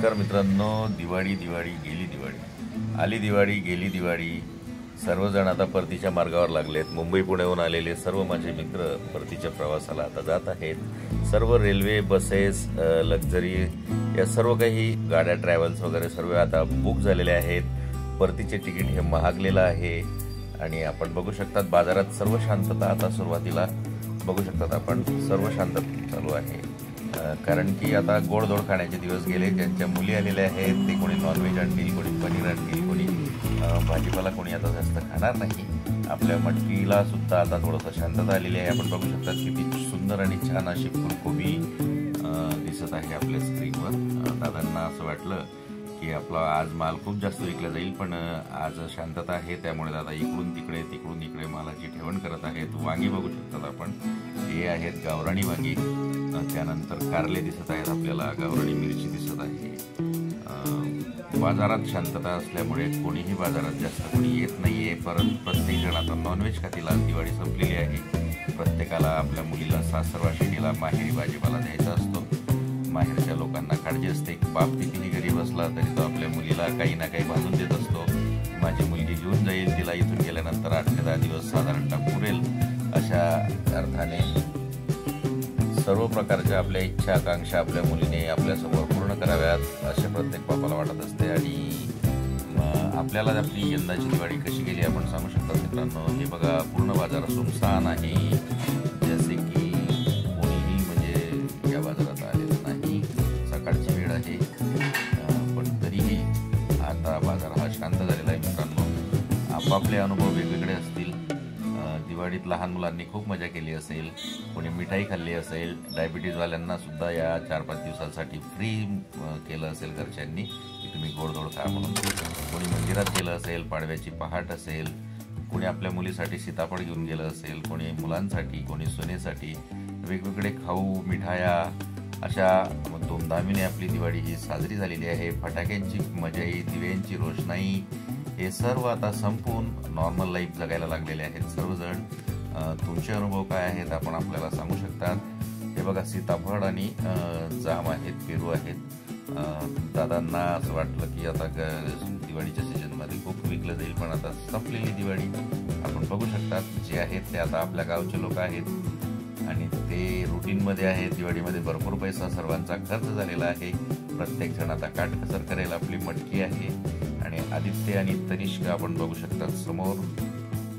नमस्कार मित्रांनो, दिवाळी दिवाळी गेली दिवाळी, आली दिवाळी गेली दिवाळी. सर्वजण आता परतीच्या मार्गावर लागलेत. मुंबई पुण्याहून आलेले सर्व माझे मित्र परतीच्या प्रवासाला आता जात आहेत. सर्व रेल्वे, बसेस, लक्झरी या सर्व काही गाड्या, ट्रॅव्हल्स वगैरे सर्व आता बुक झालेले आहेत. परतीचे तिकीट हे महागलेलं आहे आणि आपण बघू शकतात बाजारात सर्व शांतता. आता सुरुवातीला बघू शकतात आपण सर्व शांतता चालू आहे, कारण की आता गोडधोड खाण्याचे दिवस गेले. ज्यांच्या मुली आलेल्या आहेत ते कोणी नॉनव्हेज आणतील, कोणी पनीर आणतील, कोणी भाजीपाला कोणी आता जास्त खाणार नाही. आपल्या मटकीला सुद्धा आता थोडंसं शांतता आलेली आहे. आपण बघू शकता किती सुंदर आणि छान अशी फुलकोबी दिसत आहे आपल्या स्क्रीनवर. दादांना असं वाटलं की आपला आज माल खूप जास्त विकला जाईल, पण आज शांतता आहे त्यामुळे दादा इकडून तिकडे मालाची ठेवण करत आहेत. वांगी बघू शकतात आपण, हे आहेत गावराणी वांगी. त्यानंतर कारले दिसत आहेत आपल्याला, गावराणी मिरची दिसत आहे. बाजारात शांतता असल्यामुळे कोणीही बाजारात जास्त कोणी येत नाहीये. परंतु प्रत्येक जण आता नॉनव्हेज खातील. आज दिवाळी संपलेली आहे. प्रत्येकाला आपल्या मुलीला सासरवाशिणीला माहेरी भाजीपाला द्यायचा असतो. माहेरच्या लोकांना काळजी असते. बाप कितीही घरी बसला तरी तो आपल्या मुलीला काही ना काही भाजून देत असतो. माझी मुलगी घेऊन जाईल, तिला इथून गेल्यानंतर 8 ते 10 दिवस साधारणतः पुरेल. अशा अर्थाने सर्व प्रकारच्या आपल्या इच्छा आकांक्षा आपल्या मुलीने आपल्यासमोर पूर्ण कराव्यात असे प्रत्येक बापाला वाटत असते. आणि आपल्याला आपली यंदाची दिवाळी कशी गेली आपण सांगू शकता मित्रांनो. हे बघा, पूर्ण बाजार सुमसान आहे. जसे की कोणीही म्हणजे या बाजारात आलेलं नाही. सकाळची वेळ आहे, पण तरीही आता बाजार हा शांत झालेला आहे मित्रांनो. आपापले अनुभव वेगवेगळे असतील. दिवाळीत लहान मुलांनी खूप मजा केली असेल, कोणी मिठाई खाल्ली असेल. डायबिटीजवाल्यांना सुद्धा या 4-5 दिवसांसाठी फ्री केलं असेल घरच्यांनी की तुम्ही गोडधोड खा म्हणून. कोणी मंदिरात गेलं असेल, पाडव्याची पहाट असेल, कोणी आपल्या मुलीसाठी सीताफळ घेऊन गेलं असेल, कोणी मुलांसाठी, कोणी सुनेसाठी वेगवेगळे खाऊ, मिठाया अशा धूमधामीने आपली दिवाळी ही साजरी झालेली आहे. फटाक्यांची मजाई, दिव्यांची रोषणाई हे सर्व आता संपून नॉर्मल लाईफ जगायला लागलेले आहेत सर्वजण. तुमचे अनुभव काय आहेत आपण आपल्याला सांगू शकतात. हे बघा, सीताफळ आणि जाम आहेत, पेरू आहेत. दादांना असं वाटलं की आता दिवाळीच्या सीजनमध्ये खूप विकलं जाईल, पण आता संपलेली दिवाळी आपण बघू शकतात. जे आहेत ते आता आपल्या गावचे लोक आहेत आणि ते रुटीनमध्ये आहेत. दिवाळीमध्ये भरपूर पैसा सर्वांचा खर्च झालेला आहे. प्रत्येक जण आता काटकसर करेल. आपली मटकी आहे आणि आदित्य आणि तनिष्का आपण बघू शकतात समोर.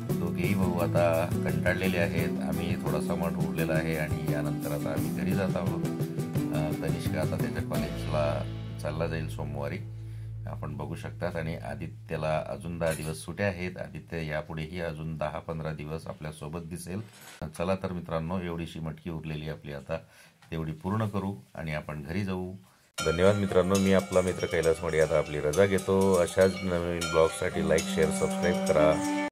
दोघेही भाऊ आता कंटाळलेले आहेत. आम्ही थोडासा मठ उरलेला आहे आणि यानंतर आता आम्ही घरी जात आहोत. तनिष्का आता त्याच्या कॉलेजला चालला जाईल सोमवारी आपण बघू शकतात. आणि आदित्यला अजून 10 दिवस सुट्या आहेत. आदित्य यापुढेही अजून 10-15 दिवस आपल्यासोबत दिसेल. चला तर मित्रांनो, एवढीशी मटकी उरलेली आपली आता तेवढी पूर्ण करू आणि आपण घरी जाऊ. धन्यवाद मित्रांनो. मी आपला मित्र कैलास मडे आता आपली रजा घेतो. अशाच नवीन ब्लॉगसाठी लाईक, शेअर, सबस्क्राईब करा.